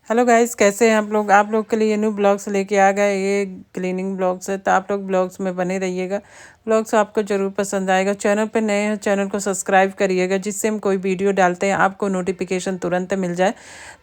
Hello guys, कैसे हैं आप लोग के लिए न्यू ब्लॉग्स लेके आ गए। ये क्लीनिंग ब्लॉग्स है, तो आप लोग ब्लॉग्स में बने रहिएगा। ब्लॉग्स आपको ज़रूर पसंद आएगा। चैनल पे नए हैं, चैनल को सब्सक्राइब करिएगा, जिससे हम कोई वीडियो डालते हैं आपको नोटिफिकेशन तुरंत मिल जाए।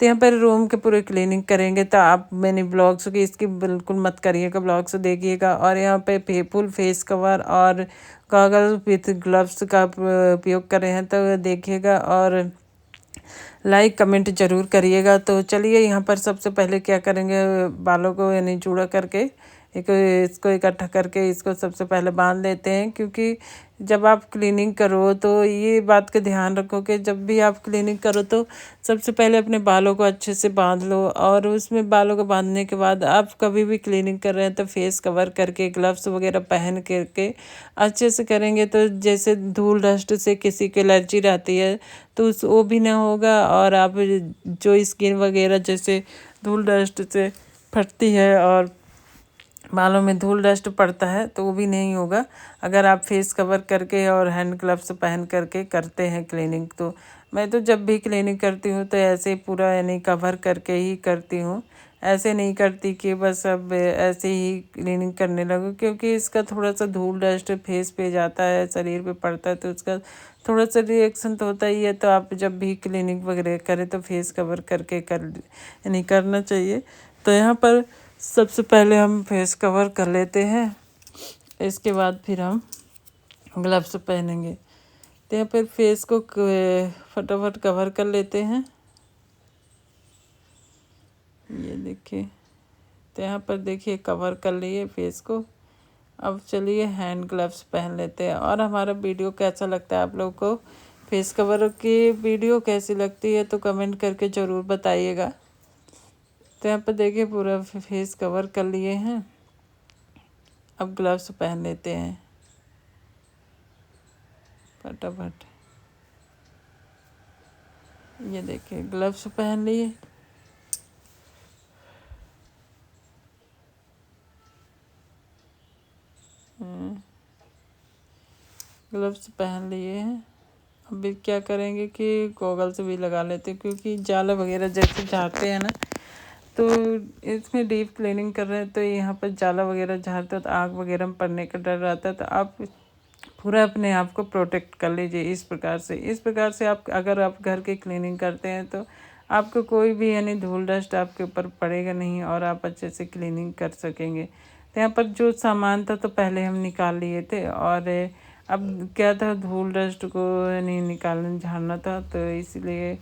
तो यहाँ पर रूम के पूरे क्लीनिंग करेंगे, तो आप मैंने ब्लॉग्स की इसकी बिल्कुल मत करिएगा, ब्लॉग्स देखिएगा। और यहाँ पे फुल फेस कवर और गॉगल विथ ग्लव्स का उपयोग कर रहे हैं, तो देखिएगा और लाइक कमेंट जरूर करिएगा। तो चलिए, यहाँ पर सबसे पहले क्या करेंगे, बालों को यानी जूड़ा करके एक इसको इकट्ठा करके इसको सबसे पहले बांध लेते हैं। क्योंकि जब आप क्लीनिंग करो तो ये बात का ध्यान रखो कि जब भी आप क्लीनिंग करो तो सबसे पहले अपने बालों को अच्छे से बांध लो। और उसमें बालों को बांधने के बाद आप कभी भी क्लीनिंग कर रहे हैं तो फेस कवर करके ग्लव्स वगैरह पहन करके अच्छे से करेंगे। तो जैसे धूल डस्ट से किसी को एलर्जी रहती है तो उस वो भी ना होगा। और आप जो स्किन वगैरह जैसे धूल डस्ट से फटती है और बालों में धूल डस्ट पड़ता है तो वो भी नहीं होगा, अगर आप फेस कवर करके और हैंड ग्लव्स पहन करके करते हैं क्लीनिंग। तो मैं तो जब भी क्लीनिंग करती हूँ तो ऐसे पूरा यानी कवर करके ही करती हूँ। ऐसे नहीं करती कि बस अब ऐसे ही क्लीनिंग करने लगूँ, क्योंकि इसका थोड़ा सा धूल डस्ट फेस पे जाता है, शरीर पे पड़ता है, तो उसका थोड़ा सा रिएक्शन तो होता ही है। तो आप जब भी क्लीनिंग वगैरह करें तो फेस कवर करके कर यानी करना चाहिए। तो यहाँ पर सबसे पहले हम फेस कवर कर लेते हैं, इसके बाद फिर हम ग्लव्स पहनेंगे। तो यहाँ पर फेस को फटाफट कवर कर लेते हैं, ये देखिए। तो यहाँ पर देखिए कवर कर लिए फेस को। अब चलिए हैंड ग्लव्स पहन लेते हैं। और हमारा वीडियो कैसा लगता है आप लोग को, फेस कवर की वीडियो कैसी लगती है तो कमेंट करके ज़रूर बताइएगा। तो यहाँ पर देखिए पूरा फेस कवर कर लिए हैं, अब ग्लव्स पहन लेते हैं फटाफट। ये देखिए ग्लव्स पहन लिए। ग्लव्स पहन लिए हैं। अभी क्या करेंगे कि गॉगल्स भी लगा लेते हैं, क्योंकि जाला वगैरह जैसे झाड़ते हैं ना, तो इसमें डीप क्लीनिंग कर रहे हैं तो यहाँ पर जाला वगैरह झाड़ते हैं तो आग वगैरह में पड़ने का डर रहता है। तो आप पूरा अपने आप को प्रोटेक्ट कर लीजिए इस प्रकार से आप अगर आप घर की क्लीनिंग करते हैं तो आपको कोई भी यानी धूल डस्ट आपके ऊपर पड़ेगा नहीं और आप अच्छे से क्लीनिंग कर सकेंगे। तो यहाँ पर जो सामान था तो पहले हम निकाल लिए थे, और अब क्या था, धूल डस्ट को यानी निकालना झाड़ना था, तो इसलिए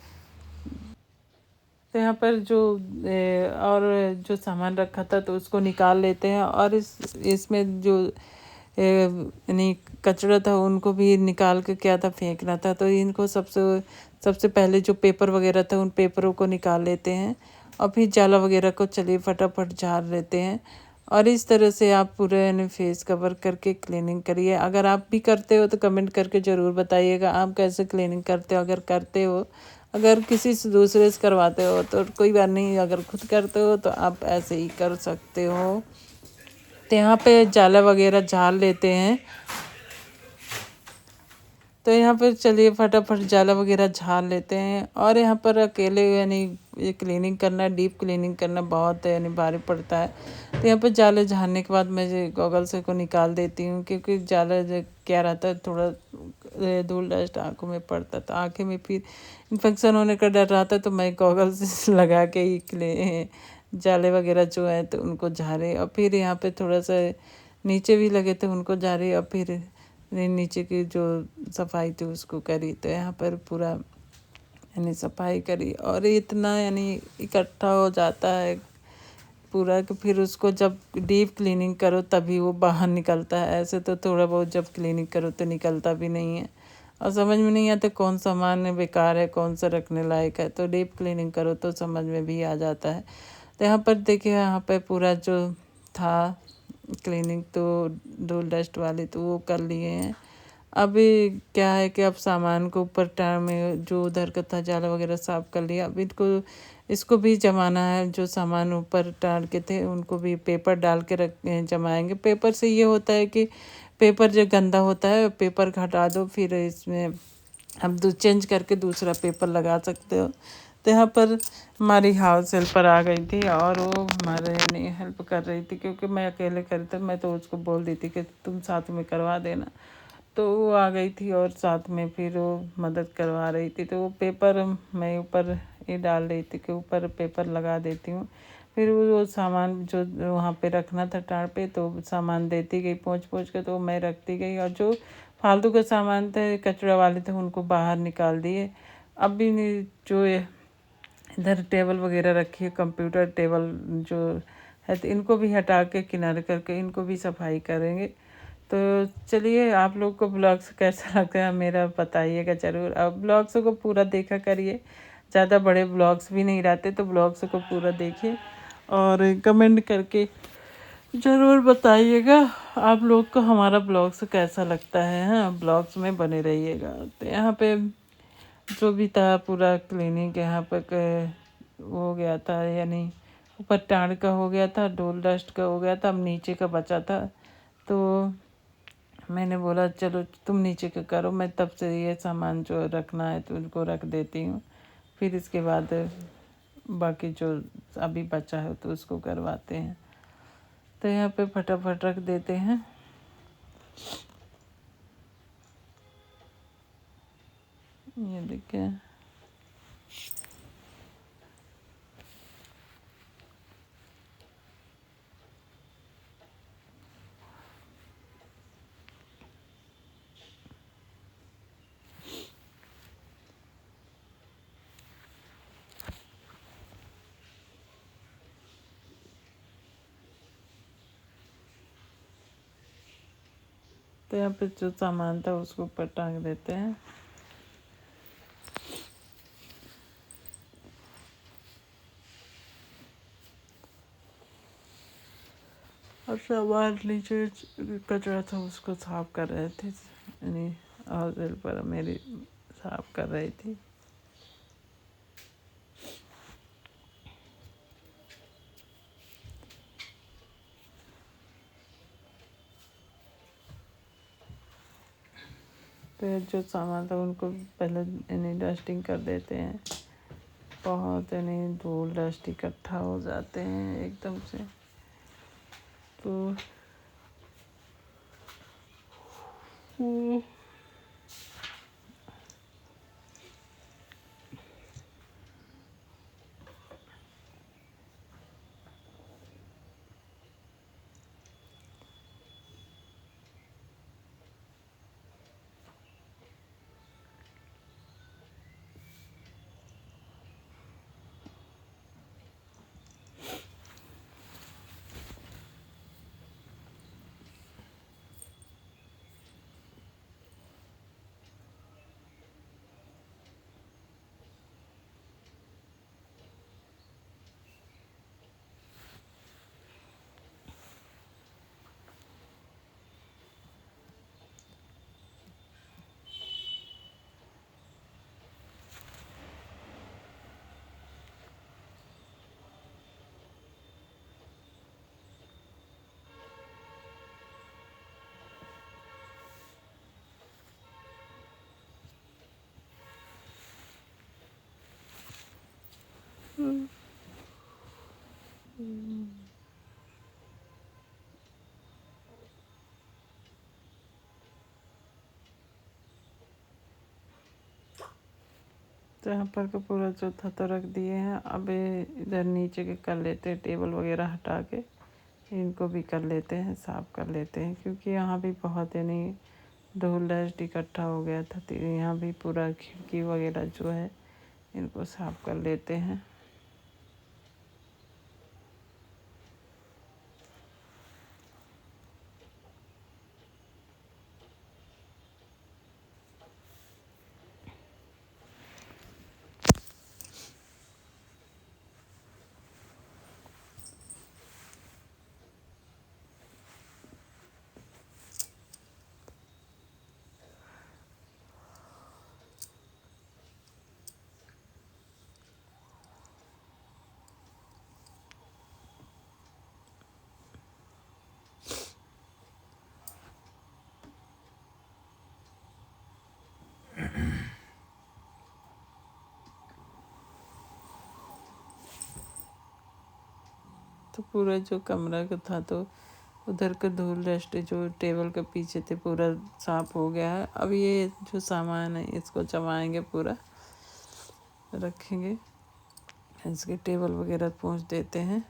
तो यहाँ पर जो और जो सामान रखा था तो उसको निकाल लेते हैं। और इसमें जो यानी कचरा था उनको भी निकाल के क्या था फेंकना था, तो इनको सबसे सबसे पहले जो पेपर वगैरह था उन पेपरों को निकाल लेते हैं। और फिर जाला वगैरह को चलिए फटाफट झाड़ लेते हैं। और इस तरह से आप पूरे यानी फेस कवर करके क्लीनिंग करिए। अगर आप भी करते हो तो कमेंट करके ज़रूर बताइएगा आप कैसे क्लीनिंग करते हो। अगर करते हो, अगर किसी से दूसरे से करवाते हो तो कोई बात नहीं, अगर खुद करते हो तो आप ऐसे ही कर सकते हो। तो यहाँ पे जाला वगैरह झाड़ लेते हैं। तो यहाँ पर चलिए फटाफट जाला वगैरह झाड़ लेते हैं। और यहाँ पर अकेले यानी ये क्लीनिंग करना, डीप क्लीनिंग करना बहुत यानी भारी पड़ता है। तो यहाँ पर जाले झाड़ने के बाद मैं गॉगल से को निकाल देती हूँ, क्योंकि जाला क्या रहता है, थोड़ा धूल डस्ट आँखों में पड़ता है तो आँखें में फिर इन्फेक्शन होने का डर रहता है। तो मैं गॉगल से लगा के ही जाले वगैरह जो है तो उनको झाड़े। और फिर यहाँ पे थोड़ा सा नीचे भी लगे थे उनको झाड़े, और फिर नीचे की जो सफाई थी उसको करी। तो यहाँ पर पूरा यानी सफाई करी, और इतना यानी इकट्ठा हो जाता है पूरा कि फिर उसको जब डीप क्लीनिंग करो तभी वो बाहर निकलता है। ऐसे तो थोड़ा बहुत जब क्लीनिंग करो तो निकलता भी नहीं है, और समझ में नहीं आता कौन सामान बेकार है कौन सा रखने लायक है। तो डीप क्लीनिंग करो तो समझ में भी आ जाता है। तो यहाँ पर देखिए, यहाँ पर पूरा जो था क्लीनिंग तो धूल डस्ट वाली तो वो कर लिए हैं। अभी क्या है कि अब सामान को ऊपर टार में जो उधर का था जाला वगैरह साफ कर लिया। अब इसको भी जमाना है, जो सामान ऊपर टार के थे उनको भी पेपर डाल के जमाएंगे। पेपर से ये होता है कि पेपर जो गंदा होता है पेपर हटा दो, फिर इसमें अब चेंज करके दूसरा पेपर लगा सकते हो। तो यहाँ पर हमारी हाउस हेल्पर आ गई थी और वो हमारे नहीं हेल्प कर रही थी, क्योंकि मैं अकेले कर था। मैं तो उसको बोल दी थी कि तुम साथ में करवा देना, तो वो आ गई थी और साथ में फिर वो मदद करवा रही थी। तो वो पेपर मैं ऊपर ये डाल रही थी कि ऊपर पेपर लगा देती हूँ। फिर वो सामान जो वहाँ पे रखना था टाड़ पे, तो सामान देती गई पहुँच पहुँच के, तो मैं रखती गई। और जो फालतू के सामान थे, कचरा वाले थे, उनको बाहर निकाल दिए। अब भी जो इधर टेबल वगैरह रखी है, कंप्यूटर टेबल जो है, तो इनको भी हटा के किनारे करके इनको भी सफाई करेंगे। तो चलिए, आप लोग को ब्लॉग्स कैसा लगता है मेरा बताइएगा ज़रूर। अब ब्लॉग्स को पूरा देखा करिए, ज़्यादा बड़े ब्लॉग्स भी नहीं रहते, तो ब्लॉग्स को पूरा देखिए और कमेंट करके ज़रूर बताइएगा आप लोग को हमारा ब्लॉग्स कैसा लगता है। हाँ, ब्लॉग्स में बने रहिएगा। तो यहाँ पे जो भी था पूरा क्लीनिंग यहाँ पर हो गया था, यानी ऊपर टाड़ का हो गया था, डोल डस्ट का हो गया था, अब नीचे का बचा था। तो मैंने बोला चलो तुम नीचे का करो, मैं तब से ये सामान जो रखना है तो उनको रख देती हूँ। फिर इसके बाद बाकी जो अभी बचा है तो उसको करवाते हैं। तो यहाँ पे फटाफट रख देते हैं। ये देखिए, तो यहाँ पे जो सामान था उसको ऊपर टांग देते हैं। और सामान नीचे कचरा था उसको साफ कर रहे थे, यानी हाउस पर मेरी साफ कर रही थी। तो जो सामान था उनको पहले यानी डस्टिंग कर देते हैं। बहुत यानी धूल डस्ट इकट्ठा हो जाते हैं एकदम से। तो तो यहाँ पर का पूरा जो था तो रख दिए हैं। अब इधर नीचे के कर लेते हैं, टेबल वगैरह हटा के इनको भी कर लेते हैं, साफ़ कर लेते हैं, क्योंकि यहाँ भी बहुत यानी धूल डस्ट इकट्ठा हो गया था। तो यहाँ भी पूरा खिड़की वगैरह जो है इनको साफ़ कर लेते हैं। तो पूरा जो कमरा का था तो उधर का धूल डस्ट जो टेबल के पीछे थे पूरा साफ हो गया है। अब ये जो सामान है इसको जमाएंगे, पूरा रखेंगे, इसके टेबल वगैरह पोंछ देते हैं।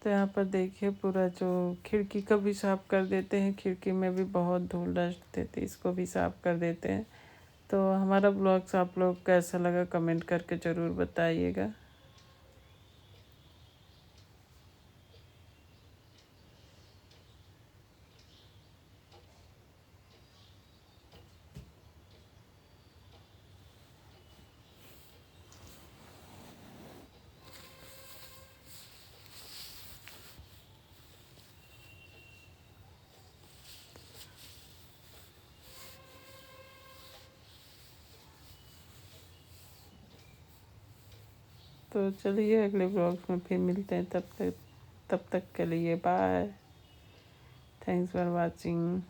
तो यहाँ पर देखिए पूरा जो खिड़की का भी साफ कर देते हैं, खिड़की में भी बहुत धूल डस्ट थे तो इसको भी साफ कर देते हैं। तो हमारा ब्लॉग्स आप लोग कैसा लगा कमेंट करके ज़रूर बताइएगा। तो चलिए अगले ब्लॉग में फिर मिलते हैं, तब तक के लिए बाय। Thanks for watching.